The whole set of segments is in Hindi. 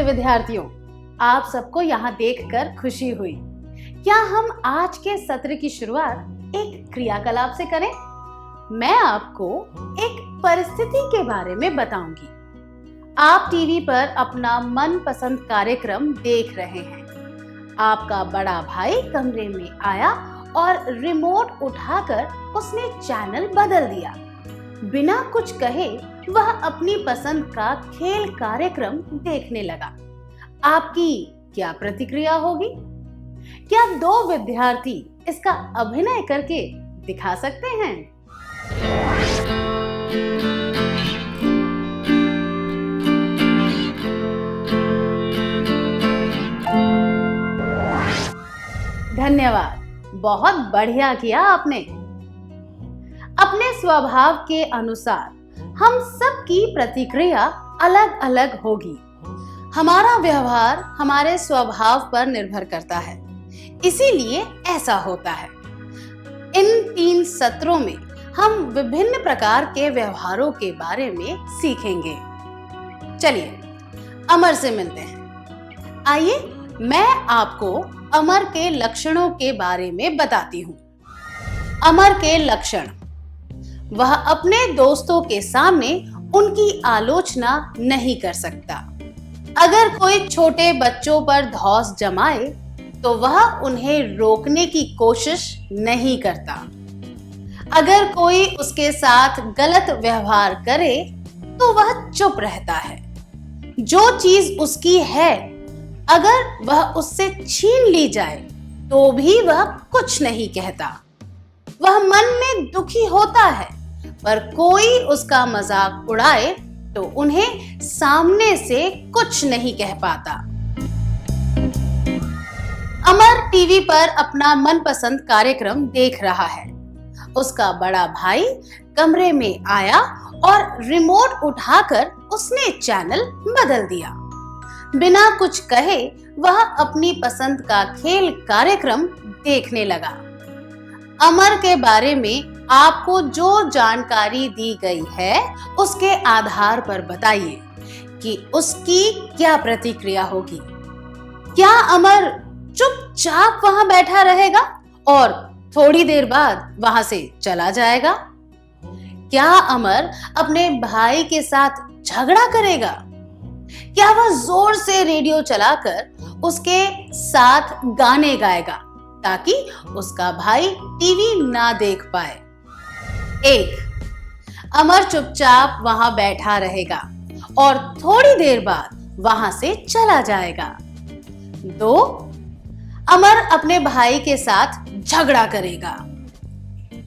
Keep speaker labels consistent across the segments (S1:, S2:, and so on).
S1: नमस्ते विद्यार्थियों, आप सबको यहाँ देखकर खुशी हुई। क्या हम आज के सत्र की शुरुआत एक क्रियाकलाप से करें? मैं आपको एक परिस्थिति के बारे में बताऊंगी। आप टीवी पर अपना मनपसंद कार्यक्रम देख रहे हैं। आपका बड़ा भाई कमरे में आया और रिमोट उठाकर उसने चैनल बदल दिया। बिना कुछ कहे वह अपनी पसंद का खेल कार्यक्रम देखने लगा। आपकी क्या प्रतिक्रिया होगी? क्या दो विद्यार्थी इसका अभिनय करके दिखा सकते हैं? धन्यवाद, बहुत बढ़िया किया आपने। अपने स्वभाव के अनुसार हम सबकी प्रतिक्रिया अलग अलग होगी। हमारा व्यवहार हमारे स्वभाव पर निर्भर करता है, इसीलिए ऐसा होता है। इन 3 सत्रों में हम विभिन्न प्रकार के व्यवहारों के बारे में सीखेंगे। चलिए अमर से मिलते हैं। आइए मैं आपको अमर के लक्षणों के बारे में बताती हूँ। अमर के लक्षण: वह अपने दोस्तों के सामने उनकी आलोचना नहीं कर सकता। अगर कोई छोटे बच्चों पर धौंस जमाए तो वह उन्हें रोकने की कोशिश नहीं करता। अगर कोई उसके साथ गलत व्यवहार करे तो वह चुप रहता है। जो चीज उसकी है, अगर वह उससे छीन ली जाए तो भी वह कुछ नहीं कहता। वह मन में दुखी होता है, पर कोई उसका मजाक उड़ाए तो उन्हें सामने से कुछ नहीं कह पाता। अमर टीवी पर अपना मनपसंद कार्यक्रम देख रहा है। उसका बड़ा भाई कमरे में आया और रिमोट उठाकर उसने चैनल बदल दिया। बिना कुछ कहे वह अपनी पसंद का खेल कार्यक्रम देखने लगा। अमर के बारे में आपको जो जानकारी दी गई है, उसके आधार पर बताइए कि उसकी क्या प्रतिक्रिया होगी। क्या अमर चुपचाप वहां बैठा रहेगा और थोड़ी देर बाद वहां से चला जाएगा? क्या अमर अपने भाई के साथ झगड़ा करेगा? क्या वह जोर से रेडियो चलाकर उसके साथ गाने गाएगा ताकि उसका भाई टीवी ना देख पाए? 1. अमर चुपचाप वहां बैठा रहेगा और थोड़ी देर बाद वहां से चला जाएगा। 2. अमर अपने भाई के साथ झगड़ा करेगा।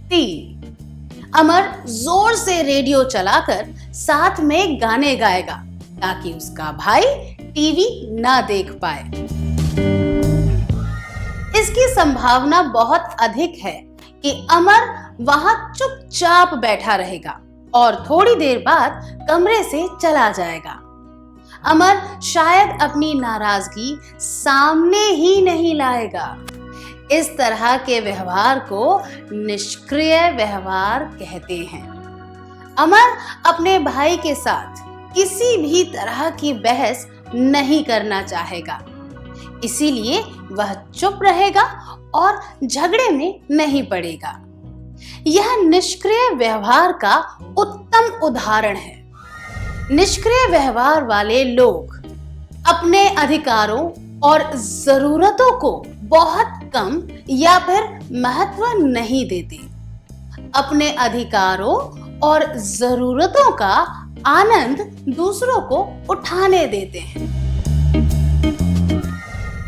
S1: 3. अमर जोर से रेडियो चलाकर साथ में गाने गाएगा ताकि उसका भाई टीवी ना देख पाए। इसकी संभावना बहुत अधिक है कि अमर वहां चुपचाप बैठा रहेगा और थोड़ी देर बाद कमरे से चला जाएगा। अमर शायद अपनी नाराजगी सामने ही नहीं लाएगा। इस तरह के व्यवहार को निष्क्रिय व्यवहार कहते हैं। अमर अपने भाई के साथ किसी भी तरह की बहस नहीं करना चाहेगा, इसीलिए वह चुप रहेगा और झगड़े में नहीं पड़ेगा। यह निष्क्रिय व्यवहार का उत्तम उदाहरण है। निष्क्रिय व्यवहार वाले लोग अपने अधिकारों और जरूरतों को बहुत कम या फिर महत्व नहीं देते। अपने अधिकारों और जरूरतों का आनंद दूसरों को उठाने देते हैं।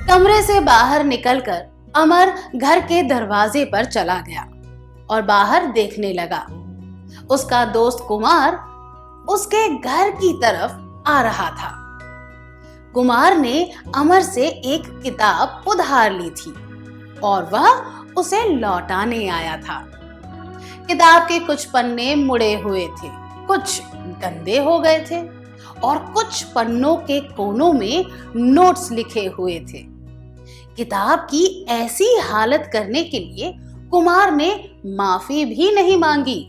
S1: कमरे से बाहर निकलकर अमर घर के दरवाजे पर चला गया और बाहर देखने लगा। उसका दोस्त कुमार उसके घर की तरफ आ रहा था। कुमार ने अमर से एक किताब उधार ली थी और वह उसे लौटाने आया था। किताब के कुछ पन्ने मुड़े हुए थे, कुछ गंदे हो गए थे और कुछ पन्नों के कोनों में नोट्स लिखे हुए थे। किताब की ऐसी हालत करने के लिए कुमार ने माफी भी नहीं मांगी।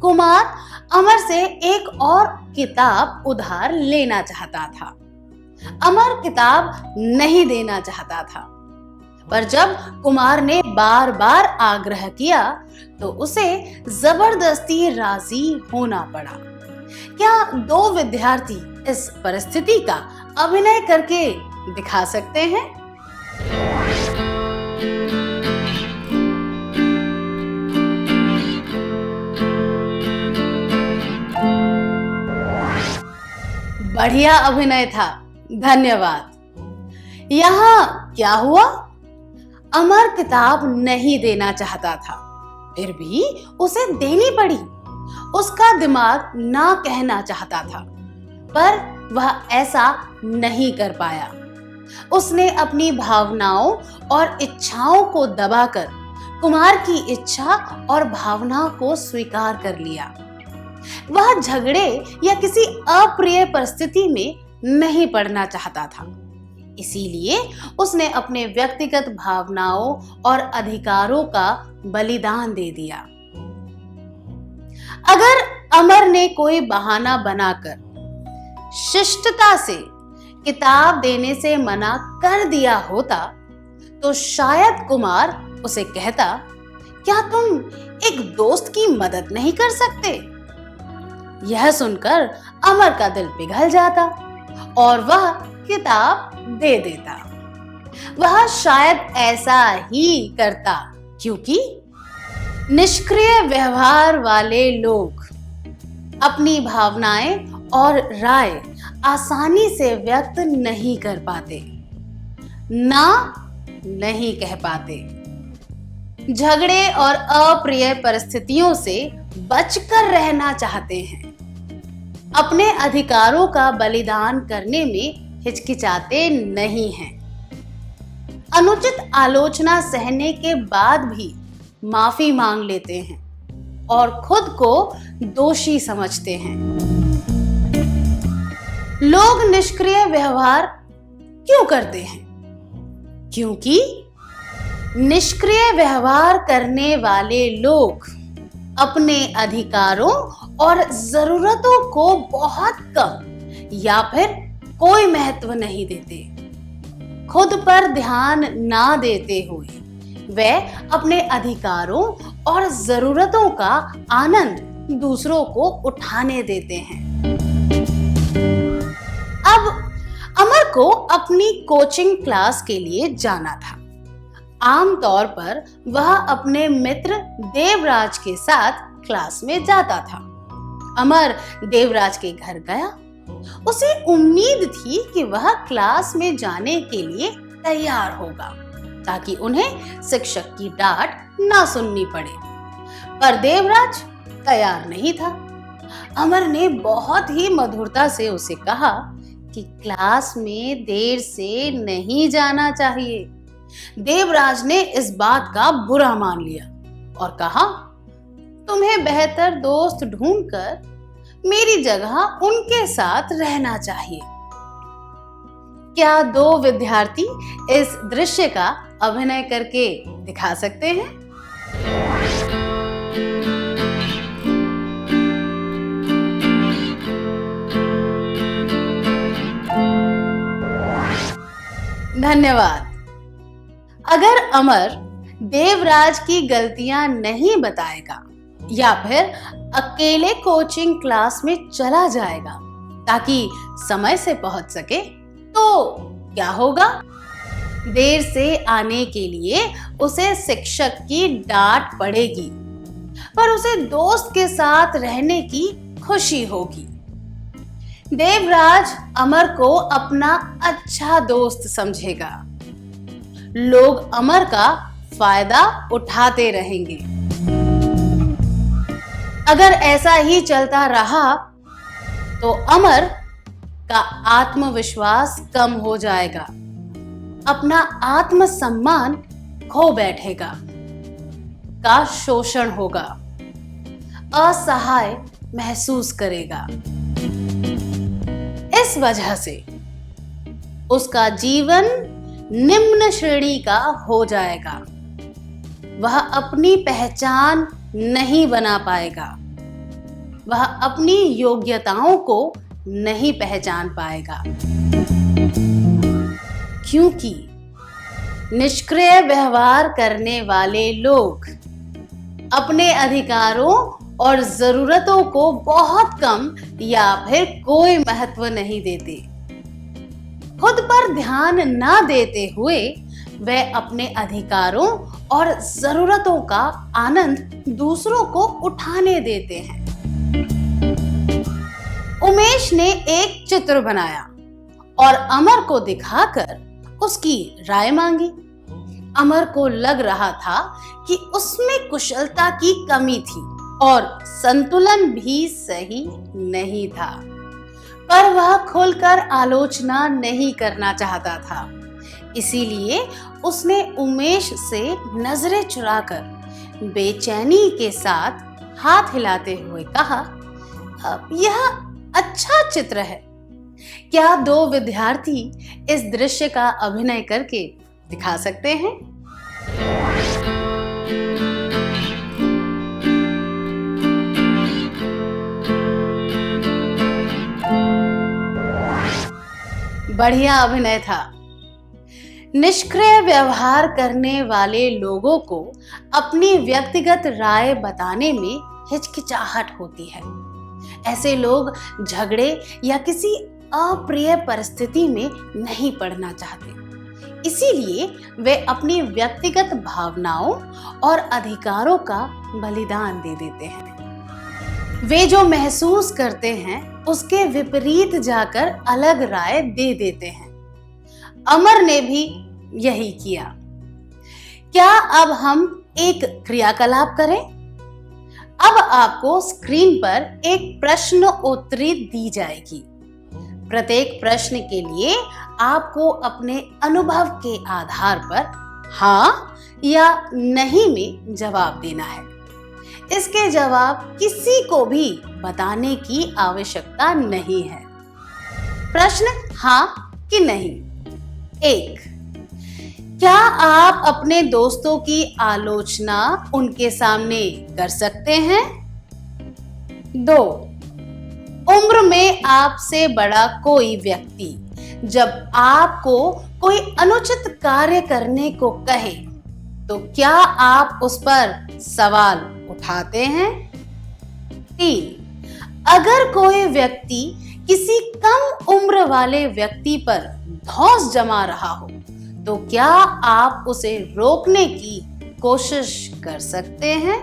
S1: कुमार अमर से एक और किताब उधार लेना चाहता था। अमर किताब नहीं देना चाहता था, पर जब कुमार ने बार बार आग्रह किया तो उसे जबरदस्ती राजी होना पड़ा। क्या दो विद्यार्थी इस परिस्थिति का अभिनय करके दिखा सकते हैं? बढ़िया अभिनय था, धन्यवाद। यहाँ क्या हुआ? अमर किताब नहीं देना चाहता था, फिर भी उसे देनी पड़ी। उसका दिमाग ना कहना चाहता था, पर वह ऐसा नहीं कर पाया। उसने अपनी भावनाओं और इच्छाओं को दबाकर कुमार की इच्छा और भावना को स्वीकार कर लिया। वह झगड़े या किसी अप्रिय परिस्थिति में नहीं पड़ना चाहता था, इसीलिए उसने अपने व्यक्तिगत भावनाओं और अधिकारों का बलिदान दे दिया। अगर अमर ने कोई बहाना बनाकर शिष्टता से किताब देने से मना कर दिया होता तो शायद कुमार उसे कहता, क्या तुम एक दोस्त की मदद नहीं कर सकते? यह सुनकर अमर का दिल पिघल जाता और वह किताब दे देता। वह शायद ऐसा ही करता, क्योंकि निष्क्रिय व्यवहार वाले लोग अपनी भावनाएं और राय आसानी से व्यक्त नहीं कर पाते, ना नहीं कह पाते। झगड़े और अप्रिय परिस्थितियों से बचकर रहना चाहते हैं, अपने अधिकारों का बलिदान करने में हिचकिचाते नहीं हैं। अनुचित आलोचना सहने के बाद भी माफी मांग लेते हैं और खुद को दोषी समझते हैं। लोग निष्क्रिय व्यवहार क्यों करते हैं? क्योंकि निष्क्रिय व्यवहार करने वाले लोग अपने अधिकारों और जरूरतों को बहुत कम या फिर कोई महत्व नहीं देते। खुद पर ध्यान ना देते हुए वे अपने अधिकारों और जरूरतों का आनंद दूसरों को उठाने देते हैं। अब अमर को अपनी कोचिंग क्लास के लिए जाना था। आमतौर पर वह अपने मित्र देवराज के साथ क्लास में जाता था। अमर देवराज के घर गया। उसे उम्मीद थी कि वह क्लास में जाने के लिए तैयार होगा, ताकि उन्हें शिक्षक की डांट ना सुननी पड़े। पर देवराज तैयार नहीं था। अमर ने बहुत ही मधुरता से उसे कहा कि क्लास में देर से नहीं जाना चाहिए। देवराज ने इस बात का बुरा मान लिया और कहा, तुम्हें बेहतर दोस्त ढूंढकर मेरी जगह उनके साथ रहना चाहिए। क्या दो विद्यार्थी इस दृश्य का अभिनय करके दिखा सकते हैं? धन्यवाद। अगर अमर देवराज की गलतियां नहीं बताएगा या फिर अकेले कोचिंग क्लास में चला जाएगा ताकि समय से पहुंच सके, तो क्या होगा? देर से आने के लिए उसे शिक्षक की डांट पड़ेगी, पर उसे दोस्त के साथ रहने की खुशी होगी। देवराज अमर को अपना अच्छा दोस्त समझेगा। लोग अमर का फायदा उठाते रहेंगे। अगर ऐसा ही चलता रहा तो अमर का आत्मविश्वास कम हो जाएगा, अपना आत्मसम्मान खो बैठेगा, का शोषण होगा, असहाय महसूस करेगा। इस वजह से उसका जीवन निम्न श्रेणी का हो जाएगा। वह अपनी पहचान नहीं बना पाएगा। वह अपनी योग्यताओं को नहीं पहचान पाएगा। क्योंकि निष्क्रिय व्यवहार करने वाले लोग अपने अधिकारों और जरूरतों को बहुत कम या फिर कोई महत्व नहीं देते। खुद पर ध्यान न देते हुए वे अपने अधिकारों और जरूरतों का आनंद दूसरों को उठाने देते हैं। उमेश ने एक चित्र बनाया और अमर को दिखाकर उसकी राय मांगी। अमर को लग रहा था कि उसमें कुशलता की कमी थी और संतुलन भी सही नहीं था, पर वह खुलकर आलोचना नहीं करना चाहता था। इसीलिए उसने उमेश से नजरें चुराकर बेचैनी के साथ हाथ हिलाते हुए कहा, यह अच्छा चित्र है। क्या दो विद्यार्थी इस दृश्य का अभिनय करके दिखा सकते हैं? बढ़िया अभिनय था। निष्क्रिय व्यवहार करने वाले लोगों को अपनी व्यक्तिगत राय बताने में हिचकिचाहट होती है। ऐसे लोग झगड़े या किसी अप्रिय परिस्थिति में नहीं पड़ना चाहते, इसीलिए वे अपनी व्यक्तिगत भावनाओं और अधिकारों का बलिदान दे देते हैं। वे जो महसूस करते हैं उसके विपरीत जाकर अलग राय दे देते हैं। अमर ने भी यही किया। क्या अब हम एक क्रियाकलाप करें? अब आपको स्क्रीन पर एक प्रश्न उत्तरी दी जाएगी। प्रत्येक प्रश्न के लिए आपको अपने अनुभव के आधार पर हाँ या नहीं में जवाब देना है। इसके जवाब किसी को भी बताने की आवश्यकता नहीं है। प्रश्न हाँ कि नहीं। 1. क्या आप अपने दोस्तों की आलोचना उनके सामने कर सकते हैं? 2. उम्र में आपसे बड़ा कोई व्यक्ति जब आपको कोई अनुचित कार्य करने को कहे तो क्या आप उस पर सवाल उठाते हैं? 3. अगर कोई व्यक्ति किसी कम उम्र वाले व्यक्ति पर धौंस जमा रहा हो तो क्या आप उसे रोकने की कोशिश कर सकते हैं?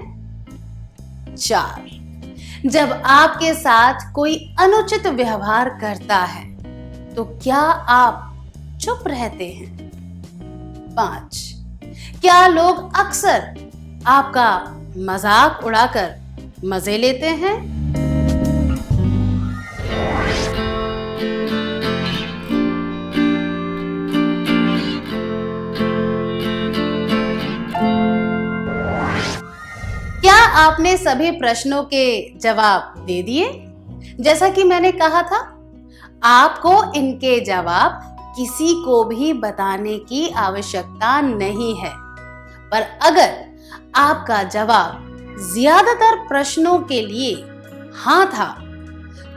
S1: 4. जब आपके साथ कोई अनुचित व्यवहार करता है तो क्या आप चुप रहते हैं? 5. क्या लोग अक्सर आपका मजाक उड़ाकर मजे लेते हैं? क्या आपने सभी प्रश्नों के जवाब दे दिए? जैसा कि मैंने कहा था, आपको इनके जवाब किसी को भी बताने की आवश्यकता नहीं है, पर अगर आपका जवाब ज्यादातर प्रश्नों के लिए हाँ था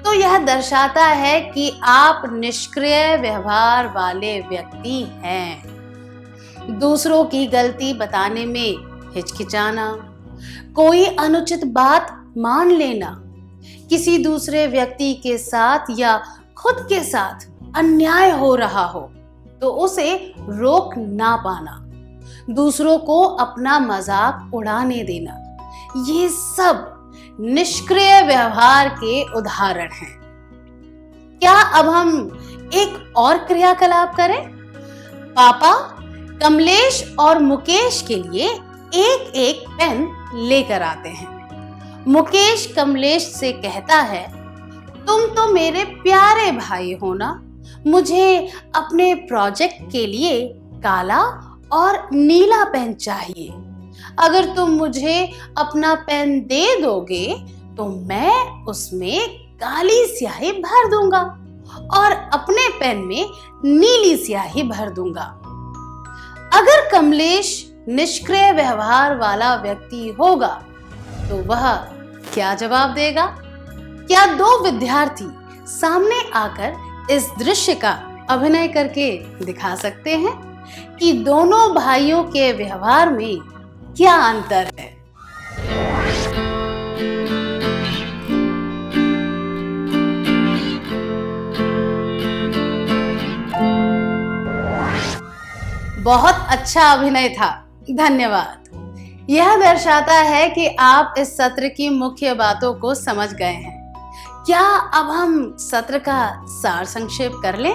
S1: तो यह दर्शाता है कि आप निष्क्रिय व्यवहार वाले व्यक्ति हैं। दूसरों की गलती बताने में हिचकिचाना, कोई अनुचित बात मान लेना, किसी दूसरे व्यक्ति के साथ या खुद के साथ अन्याय हो रहा हो तो उसे रोक ना पाना, दूसरों को अपना मजाक उड़ाने देना, ये सब निष्क्रिय व्यवहार के उदाहरण हैं। क्या अब हम एक और क्रियाकलाप करें? पापा कमलेश और मुकेश के लिए एक एक पेन लेकर आते हैं। मुकेश कमलेश से कहता है, तुम तो मेरे प्यारे भाई हो ना, मुझे अपने प्रोजेक्ट के लिए काला और नीला पेन चाहिए। अगर तुम मुझे अपना पेन दे दोगे तो मैं उसमें काली स्याही भर दूंगा और अपने पेन में नीली स्याही भर दूंगा। अगर कमलेश निष्क्रिय व्यवहार वाला व्यक्ति होगा तो वह क्या जवाब देगा? क्या दो विद्यार्थी सामने आकर इस दृश्य का अभिनय करके दिखा सकते हैं कि दोनों भाइयों के व्यवहार में क्या अंतर है। बहुत अच्छा अभिनय था, धन्यवाद। यह दर्शाता है कि आप इस सत्र की मुख्य बातों को समझ गए हैं। क्या अब हम सत्र का सार संक्षेप कर लें?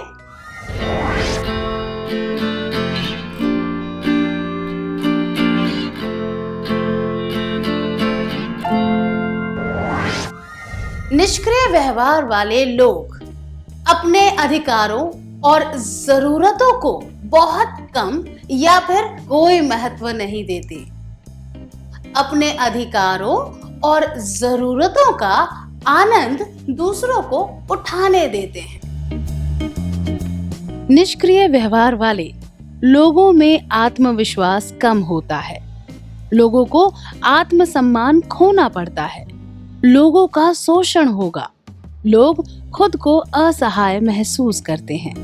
S1: निष्क्रिय व्यवहार वाले लोग अपने अधिकारों और जरूरतों को बहुत कम या फिर कोई महत्व नहीं देते। अपने अधिकारों और जरूरतों का आनंद दूसरों को उठाने देते हैं। निष्क्रिय व्यवहार वाले लोगों में आत्मविश्वास कम होता है। लोगों को आत्मसम्मान खोना पड़ता है। लोगों का शोषण होगा। लोग खुद को असहाय महसूस करते हैं।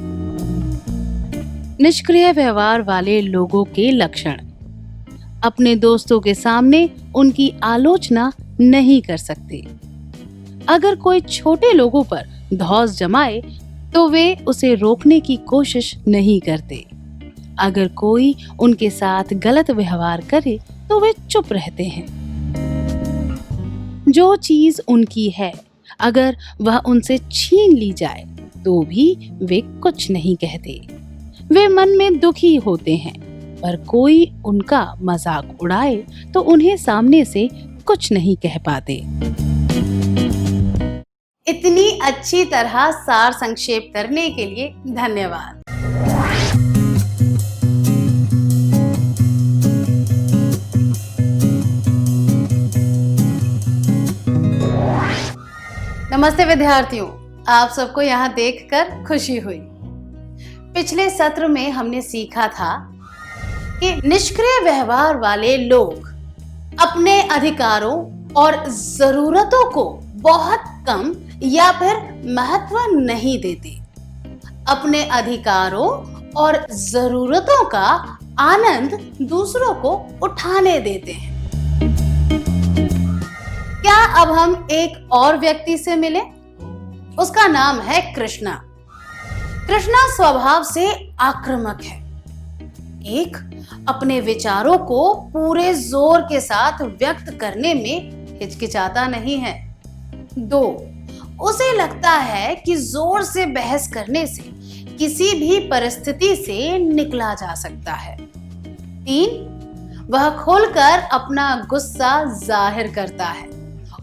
S1: निष्क्रिय व्यवहार वाले लोगों के लक्षण: अपने दोस्तों के सामने उनकी आलोचना नहीं कर सकते। अगर कोई छोटे लोगों पर धौंस जमाए तो वे उसे रोकने की कोशिश नहीं करते। अगर कोई उनके साथ गलत व्यवहार करे तो वे चुप रहते हैं। जो चीज उनकी है, अगर वह उनसे छीन ली जाए तो भी वे कुछ नहीं कहते। वे मन में दुखी होते हैं, पर कोई उनका मजाक उड़ाए तो उन्हें सामने से कुछ नहीं कह पाते। इतनी अच्छी तरह सार संक्षेप करने के लिए धन्यवाद। नमस्ते विद्यार्थियों, आप सबको यहाँ देखकर खुशी हुई। पिछले सत्र में हमने सीखा था कि निष्क्रिय व्यवहार वाले लोग अपने अधिकारों और जरूरतों को बहुत कम या फिर महत्व नहीं देते। अपने अधिकारों और जरूरतों का आनंद दूसरों को उठाने देते हैं। क्या अब हम एक और व्यक्ति से मिलें? उसका नाम है कृष्णा। कृष्णा स्वभाव से आक्रामक है। एक, अपने विचारों को पूरे जोर के साथ व्यक्त करने में हिचकिचाता नहीं है। दो, उसे लगता है कि जोर से बहस करने से किसी भी परिस्थिति से निकला जा सकता है। तीन, वह खुलकर अपना गुस्सा जाहिर करता है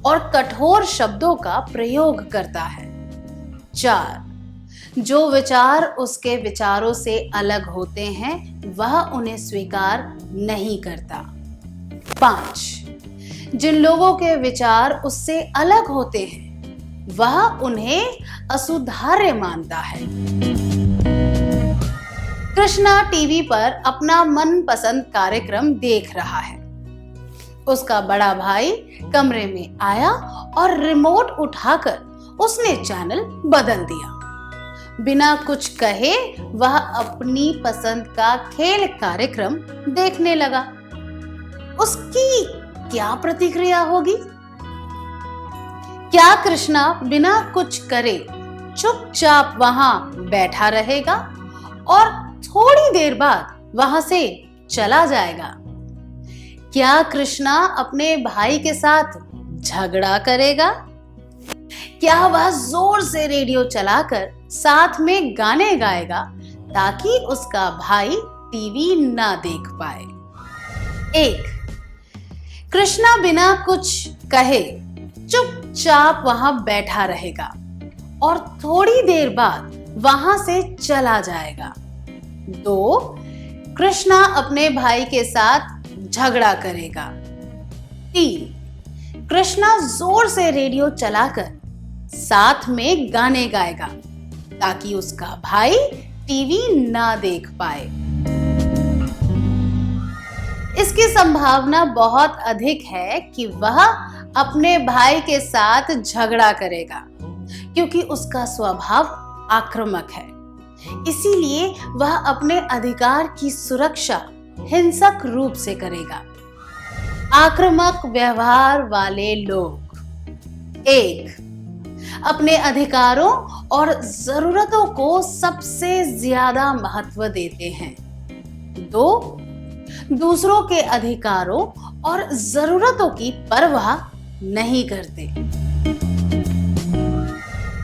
S1: और कठोर शब्दों का प्रयोग करता है। चार, जो विचार उसके विचारों से अलग होते हैं वह उन्हें स्वीकार नहीं करता। 5, जिन लोगों के विचार उससे अलग होते हैं वह उन्हें असुधार्य मानता है। कृष्णा टीवी पर अपना मनपसंद कार्यक्रम देख रहा है। उसका बड़ा भाई कमरे में आया और रिमोट उठाकर उसने चैनल बदल दिया। बिना कुछ कहे वह अपनी पसंद का खेल कार्यक्रम देखने लगा। उसकी क्या प्रतिक्रिया होगी? क्या कृष्णा बिना कुछ करे चुपचाप वहां बैठा रहेगा और थोड़ी देर बाद वहां से चला जाएगा? क्या कृष्णा अपने भाई के साथ झगड़ा करेगा? क्या वह जोर से रेडियो चलाकर साथ में गाने गाएगा ताकि उसका भाई टीवी ना देख पाए? 1, कृष्णा बिना कुछ कहे चुपचाप वहां बैठा रहेगा और थोड़ी देर बाद वहां से चला जाएगा। 2, कृष्णा अपने भाई के साथ झगड़ा करेगा। 3, कृष्णा जोर से रेडियो चलाकर साथ में गाने गाएगा ताकि उसका भाई टीवी ना देख पाए। इसकी संभावना बहुत अधिक है कि वह अपने भाई के साथ झगड़ा करेगा क्योंकि उसका स्वभाव आक्रामक है। इसीलिए वह अपने अधिकार की सुरक्षा हिंसक रूप से करेगा। आक्रामक व्यवहार वाले लोग। 1. अपने अधिकारों और जरूरतों को सबसे ज्यादा महत्व देते हैं। 2. दूसरों के अधिकारों और जरूरतों की परवाह नहीं करते।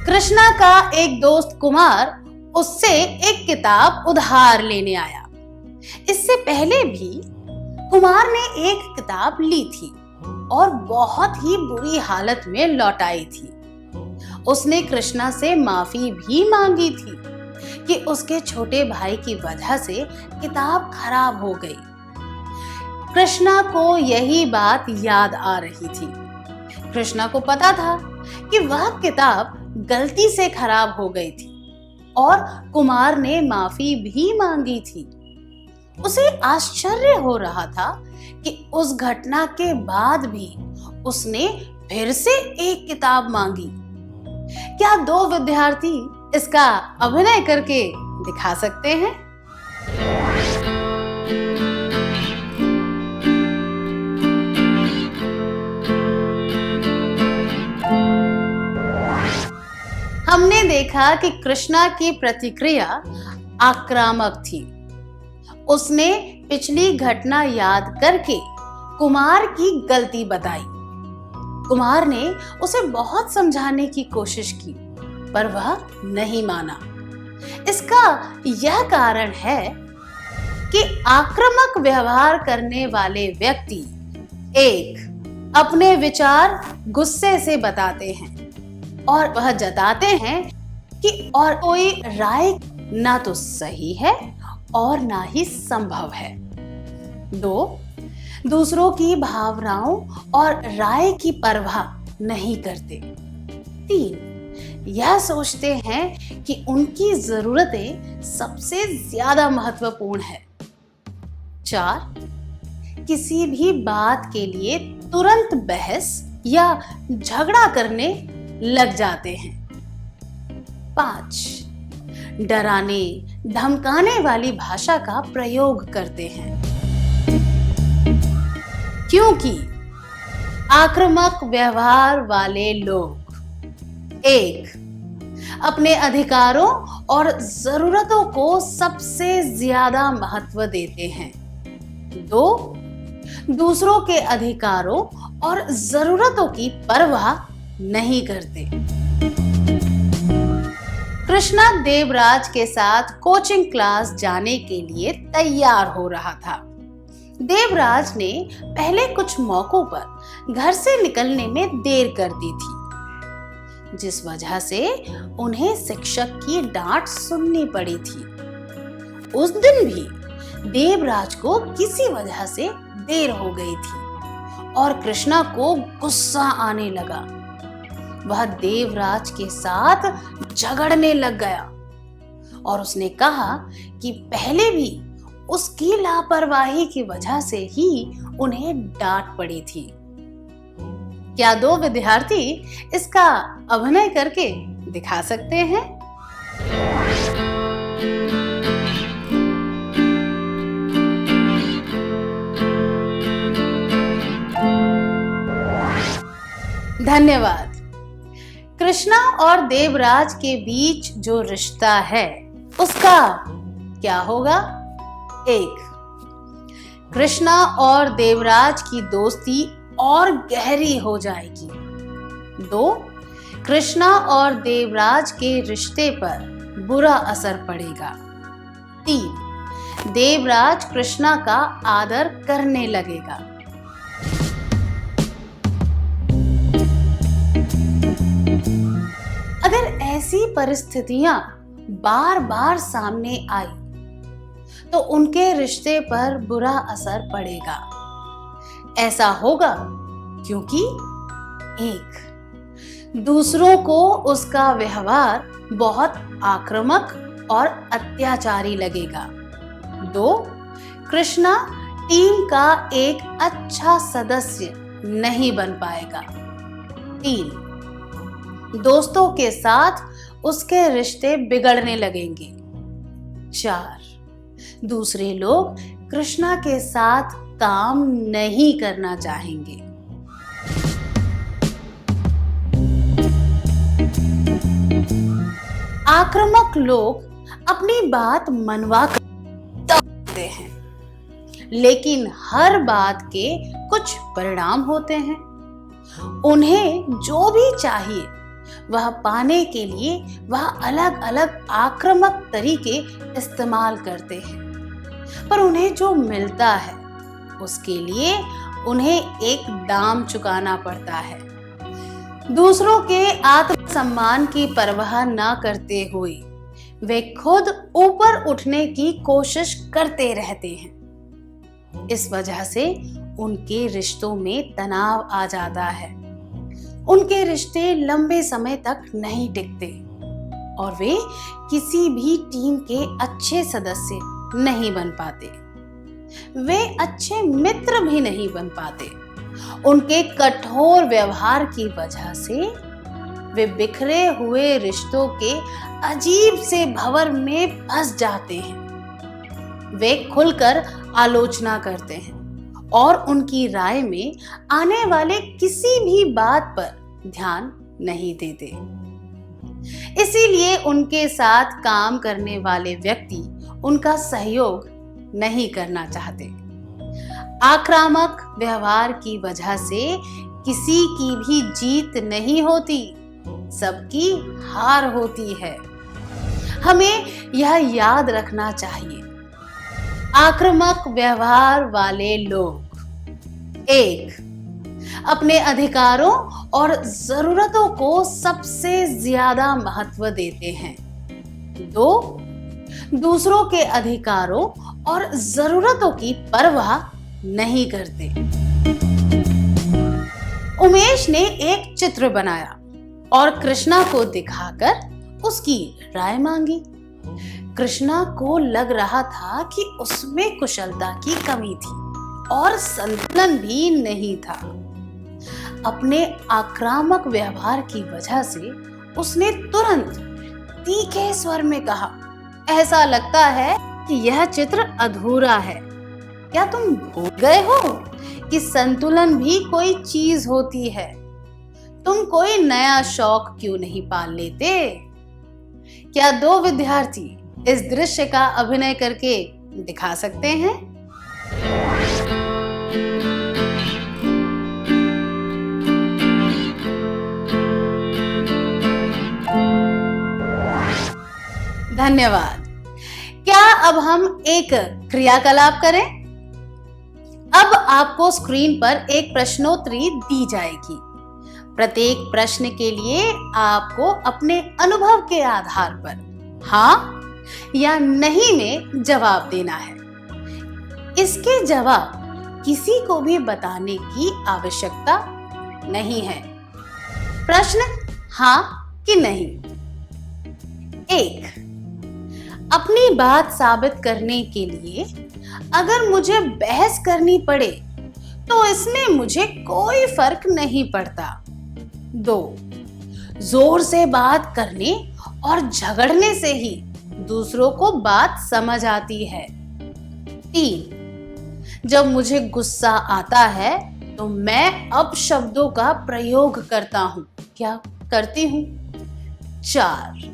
S1: कृष्णा का एक दोस्त कुमार उससे एक किताब उधार लेने आया। इससे पहले भी कुमार ने एक किताब ली थी और बहुत ही बुरी हालत में लौटाई थी। उसने कृष्णा से माफी भी मांगी थी कि उसके छोटे भाई की वजह से किताब खराब हो गई। कृष्णा को यही बात याद आ रही थी। कृष्णा को पता था कि वह किताब गलती से खराब हो गई थी और कुमार ने माफी भी मांगी थी। उसे आश्चर्य हो रहा था कि उस घटना के बाद भी उसने फिर से एक किताब मांगी। क्या 2 विद्यार्थी इसका अभिनय करके दिखा सकते हैं? हमने देखा कि कृष्णा की प्रतिक्रिया आक्रामक थी। उसने पिछली घटना याद करके कुमार की गलती बताई। कुमार ने उसे बहुत समझाने की कोशिश की, पर वह नहीं माना। इसका यह कारण है कि आक्रामक व्यवहार करने वाले व्यक्ति 1. अपने विचार गुस्से से बताते हैं और वह जताते हैं कि और कोई राय ना तो सही है और ना ही संभव है। 2. दूसरों की भावनाओं और राय की परवाह नहीं करते। 3. यह सोचते हैं कि उनकी जरूरतें सबसे ज्यादा महत्वपूर्ण है। 4. किसी भी बात के लिए तुरंत बहस या झगड़ा करने लग जाते हैं। 5. डराने धमकाने वाली भाषा का प्रयोग करते हैं। क्योंकि आक्रामक व्यवहार वाले लोग 1. अपने अधिकारों और जरूरतों को सबसे ज्यादा महत्व देते हैं। 2. दूसरों के अधिकारों और जरूरतों की परवाह नहीं करते। कृष्णा देवराज के साथ कोचिंग क्लास जाने के लिए तैयार हो रहा था। देवराज ने पहले कुछ मौकों पर घर से निकलने में देर कर दी थी, जिस वजह से उन्हें शिक्षक की डांट सुननी पड़ी थी। उस दिन भी देवराज को किसी वजह से देर हो गई थी और कृष्णा को गुस्सा आने लगा। वह देवराज के साथ झगड़ने लग गया और उसने कहा कि पहले भी उसकी लापरवाही की वजह से ही उन्हें डांट पड़ी थी। क्या 2 विद्यार्थी इसका अभिनय करके दिखा सकते हैं? धन्यवाद। कृष्णा और देवराज के बीच जो रिश्ता है उसका क्या होगा? 1. कृष्णा और देवराज की दोस्ती और गहरी हो जाएगी। 2. कृष्णा और देवराज के रिश्ते पर बुरा असर पड़ेगा। 3. देवराज कृष्णा का आदर करने लगेगा। अगर ऐसी परिस्थितियां बार बार सामने आई तो उनके रिश्ते पर बुरा असर पड़ेगा। ऐसा होगा क्योंकि 1. दूसरों को उसका व्यवहार बहुत आक्रामक और अत्याचारी लगेगा। 2. कृष्णा टीम का एक अच्छा सदस्य नहीं बन पाएगा। 3. दोस्तों के साथ उसके रिश्ते बिगड़ने लगेंगे। 4, दूसरे लोग कृष्णा के साथ काम नहीं करना चाहेंगे। आक्रामक लोग अपनी बात मनवा कर दबते हैं, लेकिन हर बात के कुछ परिणाम होते हैं। उन्हें जो भी चाहिए वह पाने के लिए वह अलग अलग आक्रामक तरीके इस्तेमाल करते हैं, पर उन्हें जो मिलता है उसके लिए उन्हें एक दाम चुकाना पड़ता है। दूसरों के आत्मसम्मान की परवाह न करते हुए वे खुद ऊपर उठने की कोशिश करते रहते हैं। इस वजह से उनके रिश्तों में तनाव आ जाता है। उनके रिश्ते लंबे समय तक नहीं टिकते और वे किसी भी टीम के अच्छे सदस्य नहीं बन पाते। वे अच्छे मित्र भी नहीं बन पाते। उनके कठोर व्यवहार की वजह से वे बिखरे हुए रिश्तों के अजीब से भंवर में फंस जाते हैं। वे खुलकर आलोचना करते हैं और उनकी राय में आने वाले किसी भी बात पर ध्यान नहीं देते। इसीलिए उनके साथ काम करने वाले व्यक्ति उनका सहयोग नहीं करना चाहते। आक्रामक व्यवहार की वजह से किसी की भी जीत नहीं होती, सबकी हार होती है। हमें यह याद रखना चाहिए। आक्रामक व्यवहार वाले लोग 1. अपने अधिकारों और जरूरतों को सबसे ज्यादा महत्व देते हैं। 2. दूसरों के अधिकारों और जरूरतों की परवाह नहीं करते। उमेश ने एक चित्र बनाया और कृष्णा को दिखाकर उसकी राय मांगी। कृष्णा को लग रहा था कि उसमें कुशलता की कमी थी और संतुलन भी नहीं था। अपने आक्रामक व्यवहार की वजह से उसने तुरंत तीखे स्वर में कहा, ऐसा लगता है कि यह चित्र अधूरा है। क्या तुम भूल गए हो कि संतुलन भी कोई चीज होती है? तुम कोई नया शौक क्यों नहीं पाल लेते? क्या 2 विद्यार्थी इस दृश्य का अभिनय करके दिखा सकते हैं? धन्यवाद। क्या अब हम एक क्रियाकलाप करें? अब आपको स्क्रीन पर एक प्रश्नोत्तरी दी जाएगी। प्रत्येक प्रश्न के लिए आपको अपने अनुभव के आधार पर हाँ या नहीं में जवाब देना है। इसके जवाब किसी को भी बताने की आवश्यकता नहीं है। प्रश्न हाँ कि नहीं। 1. अपनी बात साबित करने के लिए अगर मुझे बहस करनी पड़े तो इसमें मुझे कोई फर्क नहीं पड़ता। 2. जोर से बात करने और झगड़ने से ही दूसरों को बात समझ आती है। 3. जब मुझे गुस्सा आता है तो मैं अपशब्दों का प्रयोग करता हूं। क्या करती हूं? 4.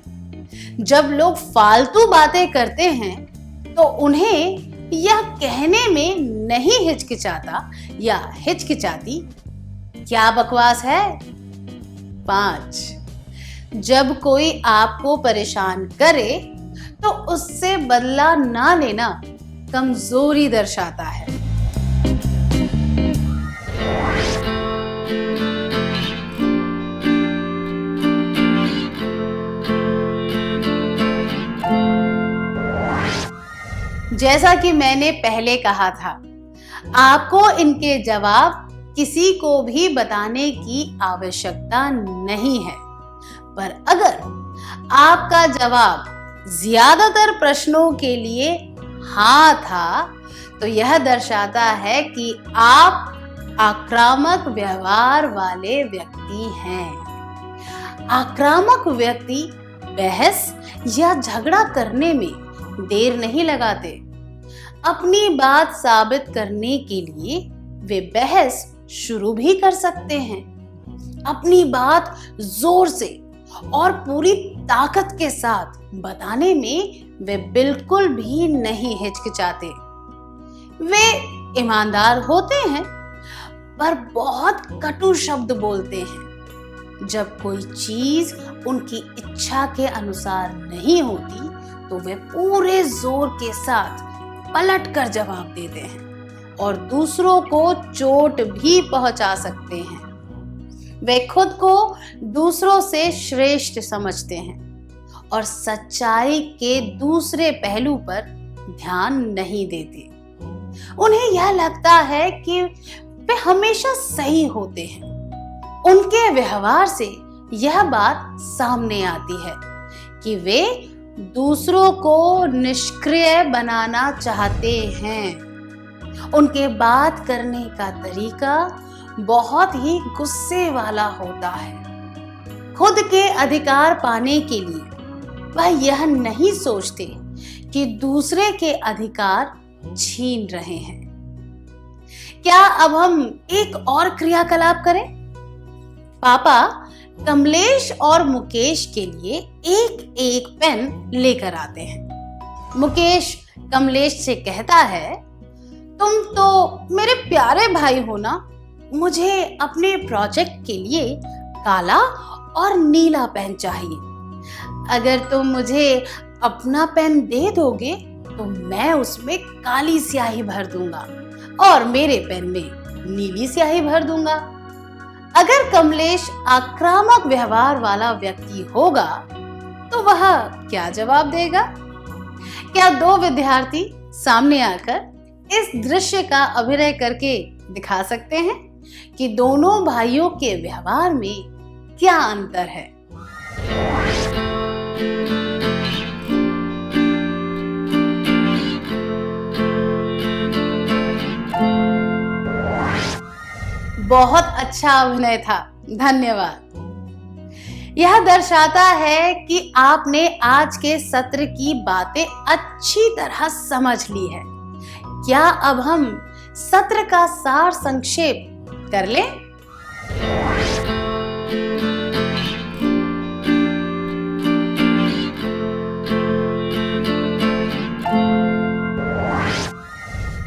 S1: जब लोग फालतू बातें करते हैं तो उन्हें यह कहने में नहीं हिचकिचाता या हिचकिचाती, क्या बकवास है? 5. जब कोई आपको परेशान करे तो उससे बदला ना लेना कमजोरी दर्शाता है। जैसा कि मैंने पहले कहा था, आपको इनके जवाब किसी को भी बताने की आवश्यकता नहीं है। पर अगर आपका जवाब ज्यादातर प्रश्नों के लिए हाँ था तो यह दर्शाता है कि आप आक्रामक व्यवहार वाले व्यक्ति हैं। आक्रामक व्यक्ति बहस या झगड़ा करने में देर नहीं लगाते। अपनी बात साबित करने के लिए वे बहस शुरू भी कर सकते हैं। अपनी बात जोर से और पूरी ताकत के साथ बताने में वे बिल्कुल भी नहीं हिचकिचाते। वे ईमानदार होते हैं पर बहुत कटु शब्द बोलते हैं। जब कोई चीज उनकी इच्छा के अनुसार नहीं होती तो वे पूरे जोर के साथ पलट कर जवाब देते हैं और दूसरों को चोट भी पहुंचा सकते हैं। वे खुद को दूसरों से श्रेष्ठ समझते हैं और सच्चाई के दूसरे पहलू पर ध्यान नहीं देते। उन्हें यह लगता है कि वे हमेशा सही होते हैं। उनके व्यवहार से यह बात सामने आती है कि वे दूसरों को निष्क्रिय बनाना चाहते हैं। उनके बात करने का तरीका बहुत ही गुस्से वाला होता है। खुद के अधिकार पाने के लिए वह यह नहीं सोचते कि दूसरे के अधिकार छीन रहे हैं। क्या अब हम एक और क्रियाकलाप करें? पापा कमलेश और मुकेश के लिए एक एक पेन लेकर आते हैं। मुकेश कमलेश से कहता है, तुम तो मेरे प्यारे भाई हो ना, मुझे अपने प्रोजेक्ट के लिए काला और नीला पेन चाहिए। अगर तुम मुझे अपना पेन दे दोगे तो मैं उसमें काली स्याही भर दूंगा और मेरे पेन में नीली स्याही भर दूंगा। अगर कमलेश आक्रामक व्यवहार वाला व्यक्ति होगा तो वह क्या जवाब देगा? क्या दो विद्यार्थी सामने आकर इस दृश्य का अभिनय करके दिखा सकते हैं कि दोनों भाइयों के व्यवहार में क्या अंतर है? बहुत अच्छा अभिनय था, धन्यवाद। यह दर्शाता है कि आपने आज के सत्र की बातें अच्छी तरह समझ ली है। क्या अब हम सत्र का सार संक्षेप कर लें?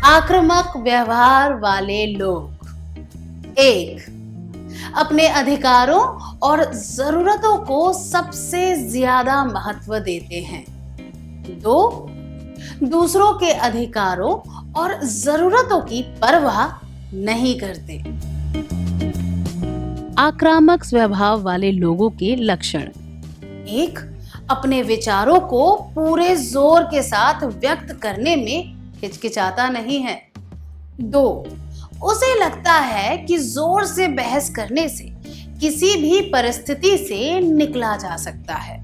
S1: आक्रामक व्यवहार वाले लोग। 1. अपने अधिकारों और जरूरतों को सबसे ज्यादा महत्व देते हैं। 2. दूसरों के अधिकारों और जरूरतों की परवाह नहीं करते। आक्रामक स्वभाव वाले लोगों के लक्षण। 1. अपने विचारों को पूरे जोर के साथ व्यक्त करने में हिचकिचाता नहीं है। 2. उसे लगता है कि जोर से बहस करने से किसी भी परिस्थिति से निकला जा सकता है।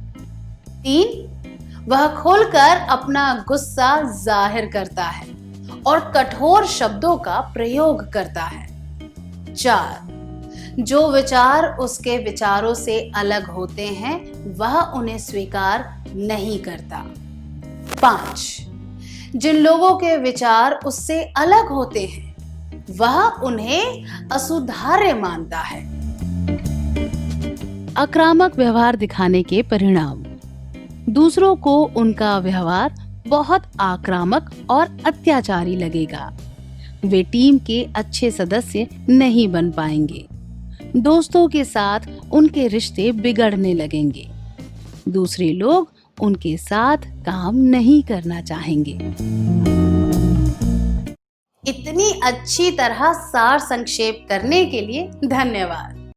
S1: 3. वह खुलकर अपना गुस्सा जाहिर करता है और कठोर शब्दों का प्रयोग करता है। 4. जो विचार उसके विचारों से अलग होते हैं वह उन्हें स्वीकार नहीं करता। 5. जिन लोगों के विचार उससे अलग होते हैं वह उन्हें असुधार्य मानता है। आक्रामक व्यवहार दिखाने के परिणाम। दूसरों को उनका व्यवहार बहुत आक्रामक और अत्याचारी लगेगा। वे टीम के अच्छे सदस्य नहीं बन पाएंगे। दोस्तों के साथ उनके रिश्ते बिगड़ने लगेंगे। दूसरे लोग उनके साथ काम नहीं करना चाहेंगे। इतनी अच्छी तरह सार संक्षेप करने के लिए धन्यवाद।